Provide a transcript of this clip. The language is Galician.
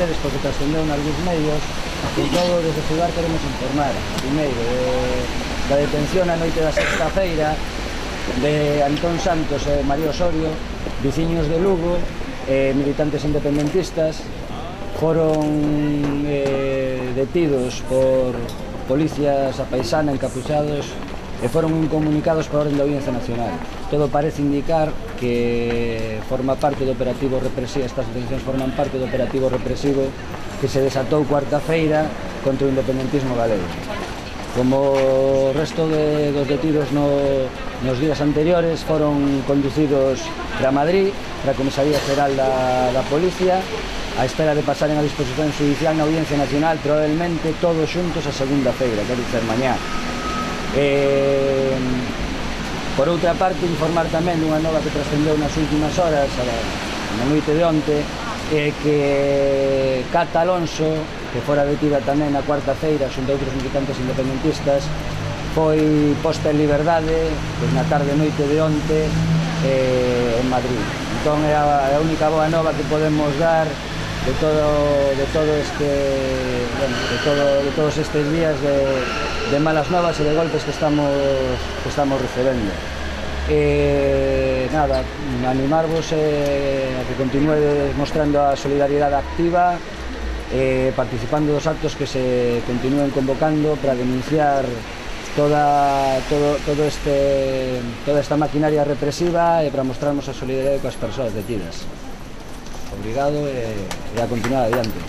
saberedes, porque trascendeu nalgúns medios, e todo desde Jugar queremos informar, primeiro, da detención a noite da sexta-feira de Antón Santos e María Osorio, veciños de Lugo, militantes independentistas, foron detidos por policías a paisana encapuchados e foron incomunicados por orden da Audiencia Nacional. Todo parece indicar que forma parte do operativo represivo, estas detencións forman parte do operativo represivo que se desatou cuarta-feira contra o independentismo galego. Como o resto dos detidos nos días anteriores, foron conducidos para Madrid, para a Comisaría General da Policía, a espera de pasaren a disposición judicial na Audiencia Nacional, probablemente todos xuntos a segunda-feira, quer dizer, mañá. Por outra parte, informar tamén dunha nova que trascendeu nas últimas horas, na noite de onte, que Cata Alonso, que fora detida tamén na cuarta-feira xunto a outros militantes independentistas, foi posta en liberdade na tarde e noite de onte en Madrid. Entón é a única boa nova que podemos dar de todos estes días de malas novas e de golpes que estamos recebendo. Nada, animarvos a que continuedes mostrando a solidariedade activa, participando dos actos que se continúen convocando para denunciar toda esta maquinaria represiva e para mostrarnos a solidariedade coas persoas detidas. Obrigado e a continuar adiante.